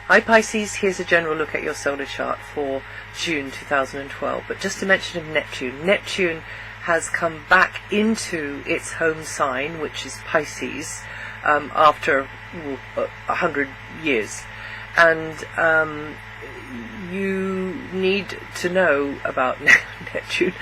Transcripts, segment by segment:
Hi Pisces, here's a general look at your solar chart for June 2012. But just to mention of Neptune, Neptune has come back into its home sign, which is Pisces, after 100 years. And you need to know about Neptune.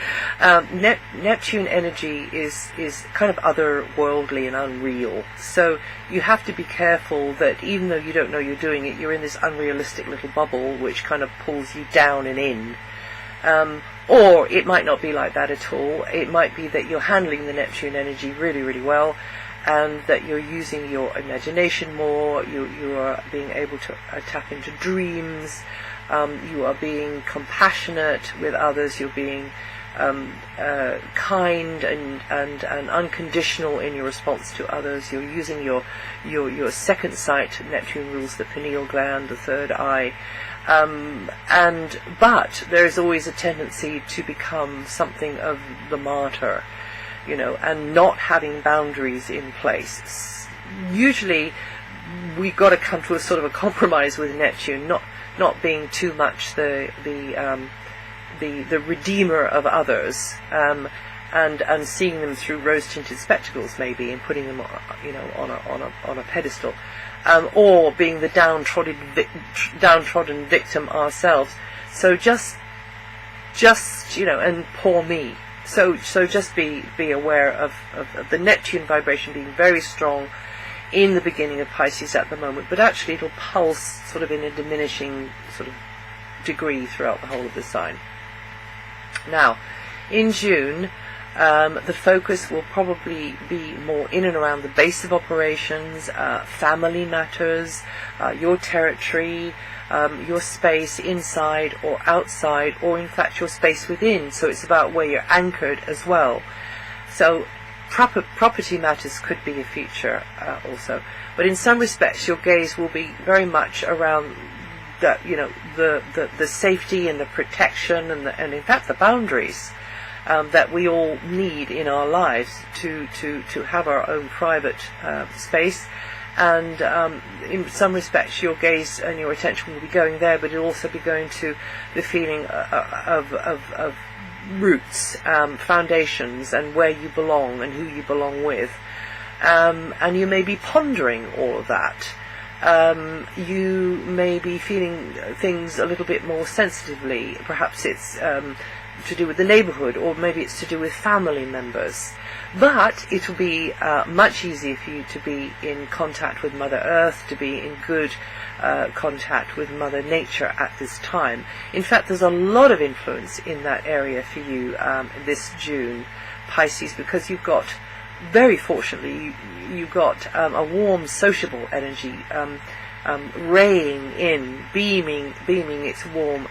Neptune energy is kind of otherworldly and unreal. So you have to be careful that even though you don't know you're doing it, you're in this unrealistic little bubble which kind of pulls you down and in. Or it might not be like that at all. It might be that you're handling the Neptune energy really, really well, and that you're using your imagination more, you are being able to tap into dreams, you are being compassionate with others, you're being kind and unconditional in your response to others, you're using your second sight. Neptune rules the pineal gland, the third eye, but there is always a tendency to become something of the martyr, and not having boundaries in place. Usually we've got to come to a sort of a compromise with Neptune, not being too much the redeemer of others, and seeing them through rose-tinted spectacles maybe, and putting them on a pedestal, or being the downtrodden victim ourselves. So just and poor me. So just be aware of the Neptune vibration being very strong in the beginning of Pisces at the moment, but actually it'll pulse sort of in a diminishing sort of degree throughout the whole of the sign. Now, in June, the focus will probably be more in and around the base of operations, family matters, your territory, your space inside or outside, or in fact your space within. So it's about where you're anchored as well. So property matters could be a feature also. But in some respects your gaze will be very much around the safety and the protection and in fact the boundaries that we all need in our lives to have our own private space. And in some respects your gaze and your attention will be going there, but it'll also be going to the feeling of roots, foundations, and where you belong and who you belong with. And you may be pondering all of that. You may be feeling things a little bit more sensitively. Perhaps it's to do with the neighbourhood, or maybe it's to do with family members. But it will be much easier for you to be in contact with Mother Earth, to be in good contact with Mother Nature at this time. In fact, there's a lot of influence in that area for you this June, Pisces, because you've got, very fortunately, you've got a warm, sociable energy raying in, beaming its warm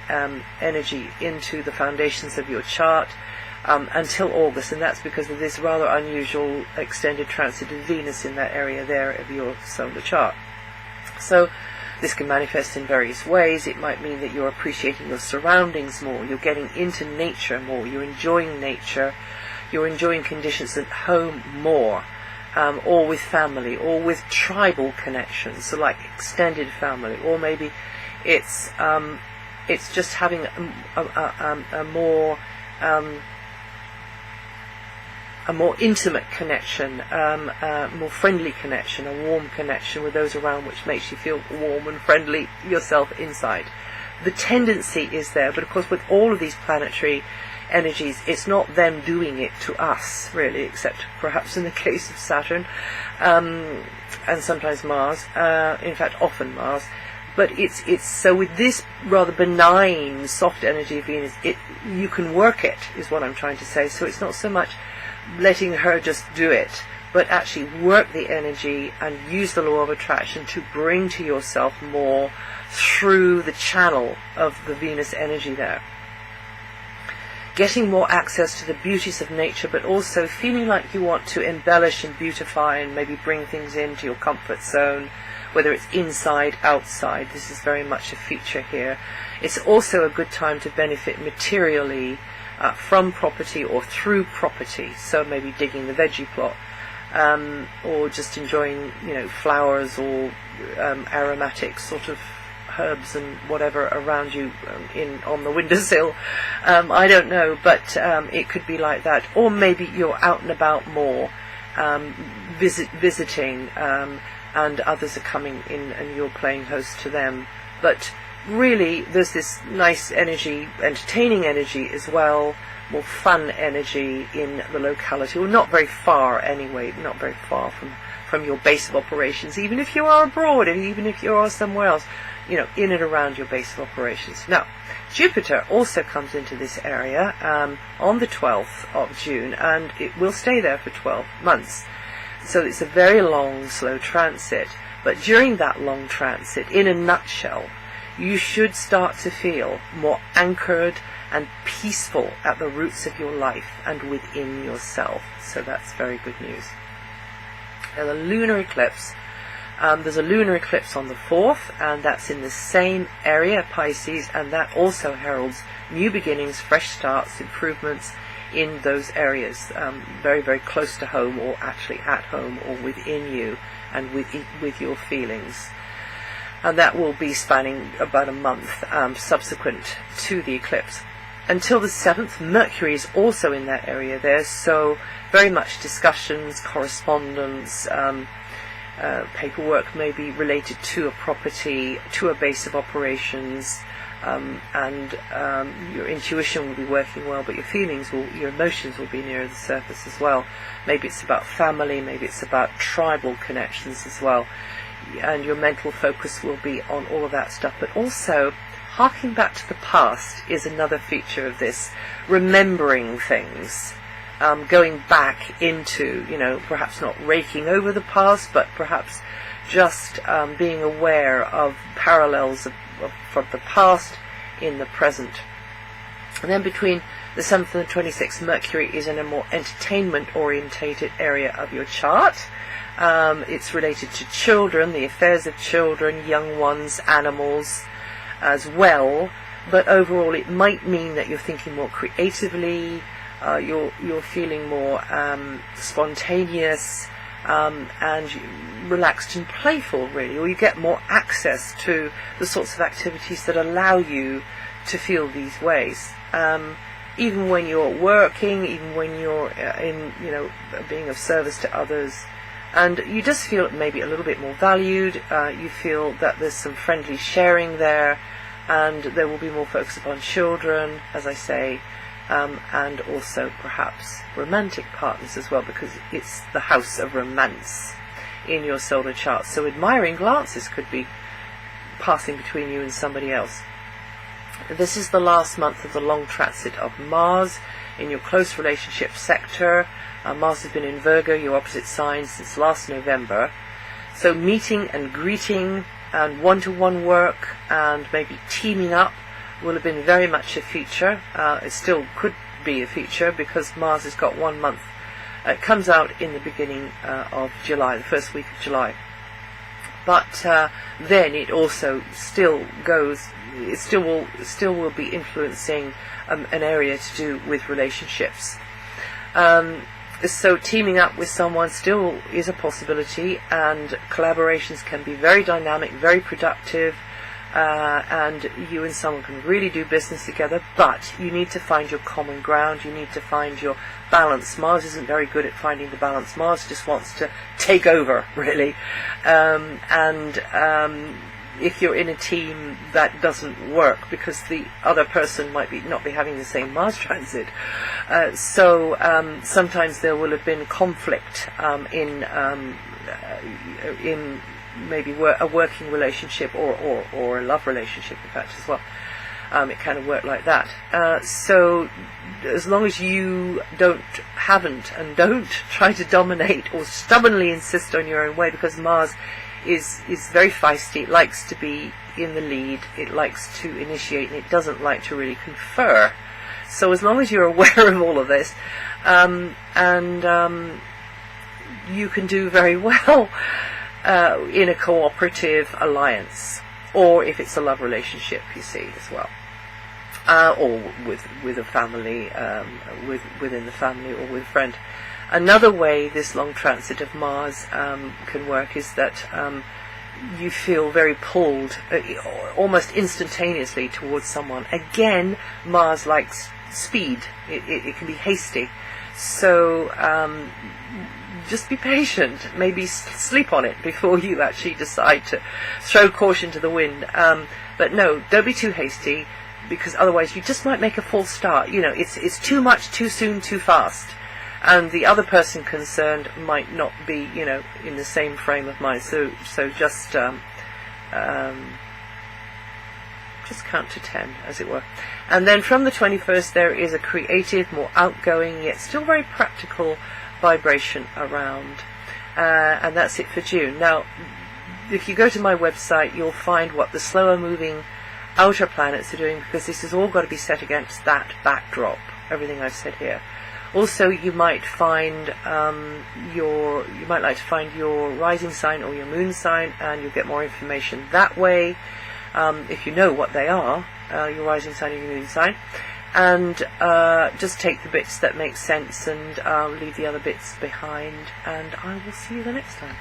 energy into the foundations of your chart until August, and that's because of this rather unusual extended transit of Venus in that area there of your solar chart. So this can manifest in various ways. It might mean that you're appreciating your surroundings more, you're getting into nature more, you're enjoying nature, you're enjoying conditions at home more, or with family, or with tribal connections, so like extended family, or maybe it's just having a more intimate connection, more friendly connection, a warm connection with those around, which makes you feel warm and friendly yourself inside. The tendency is there, but of course with all of these planetary energies, it's not them doing it to us, really, except perhaps in the case of Saturn, and sometimes Mars, in fact often Mars. But it's so with this rather benign, soft energy of Venus, you can work it, is what I'm trying to say. So it's not so much letting her just do it, but actually work the energy and use the law of attraction to bring to yourself more through the channel of the Venus energy there. Getting more access to the beauties of nature, but also feeling like you want to embellish and beautify and maybe bring things into your comfort zone, whether it's inside, outside. This is very much a feature here. It's also a good time to benefit materially from property or through property. So maybe digging the veggie plot, or just enjoying, flowers or aromatic sort of herbs and whatever around you on the windowsill. I don't know, but it could be like that. Or maybe you're out and about more, visiting, and others are coming in and you're playing host to them. But really, there's this nice energy, entertaining energy as well, more fun energy in the locality. Well, not very far anyway, not very far from your base of operations, even if you are abroad, and even if you are somewhere else, in and around your base of operations. Now, Jupiter also comes into this area on the 12th of June, and it will stay there for 12 months. So it's a very long, slow transit. But during that long transit, in a nutshell, you should start to feel more anchored and peaceful at the roots of your life and within yourself. So that's very good news. Now, the lunar eclipse, there's a lunar eclipse on the 4th, and that's in the same area, Pisces, and that also heralds new beginnings, fresh starts, improvements in those areas, very, very close to home, or actually at home, or within you, and with your feelings. And that will be spanning about a month subsequent to the eclipse. Until the 7th, Mercury is also in that area there, so very much discussions, correspondence, paperwork may be related to a property, to a base of operations, and your intuition will be working well, but your emotions will be near the surface as well. Maybe it's about family, maybe it's about tribal connections as well, and your mental focus will be on all of that stuff. But also, harking back to the past is another feature of this, remembering things, going back into, perhaps not raking over the past, but perhaps just being aware of parallels from the past in the present. And then between the 7th and the 26th, Mercury is in a more entertainment-orientated area of your chart. It's related to children, the affairs of children, young ones, animals as well. But overall, it might mean that you're thinking more creatively, you're feeling more spontaneous, and relaxed and playful, really, or you get more access to the sorts of activities that allow you to feel these ways. Even when you're working, even when you're being of service to others, and you just feel maybe a little bit more valued. You feel that there's some friendly sharing there, and there will be more focus upon children, as I say, and also perhaps romantic partners as well, because it's the house of romance in your solar chart. So admiring glances could be passing between you and somebody else. This is the last month of the long transit of Mars in your close relationship sector. Mars has been in Virgo, your opposite sign, since last November. So meeting and greeting and one-to-one work and maybe teaming up will have been very much a feature. It still could be a feature because Mars has got 1 month. It comes out in the beginning of July, the first week of July. But then it also still goes. It still will be influencing an area to do with relationships. So teaming up with someone still is a possibility, and collaborations can be very dynamic, very productive, and you and someone can really do business together, but you need to find your common ground, you need to find your balance. Mars isn't very good at finding the balance. Mars just wants to take over, really. If you're in a team, that doesn't work because the other person might not be having the same Mars transit. So sometimes there will have been conflict in maybe a working relationship or a love relationship, in fact, as well. It kind of worked like that. So as long as you don't try to dominate or stubbornly insist on your own way, because Mars is very feisty. It likes to be in the lead, it likes to initiate, and it doesn't like to really confer. So as long as you're aware of all of this, you can do very well in a cooperative alliance, or if it's a love relationship, you see, as well, or with a family, within the family, or with a friend. Another way this long transit of Mars can work is that you feel very pulled, almost instantaneously, towards someone. Again, Mars likes speed. It can be hasty. So just be patient. Maybe sleep on it before you actually decide to throw caution to the wind. But no, don't be too hasty, because otherwise you just might make a false start. You know, it's too much, too soon, too fast. And the other person concerned might not be, you know, in the same frame of mind. So just count to 10, as it were. And then from the 21st, there is a creative, more outgoing, yet still very practical vibration around. And that's it for June. Now, if you go to my website, you'll find what the slower moving outer planets are doing, because this has all got to be set against that backdrop, everything I've said here. Also, you might find you might like to find your rising sign or your moon sign, and you'll get more information that way, if you know what they are, your rising sign and your moon sign. And just take the bits that make sense and leave the other bits behind, and I will see you the next time.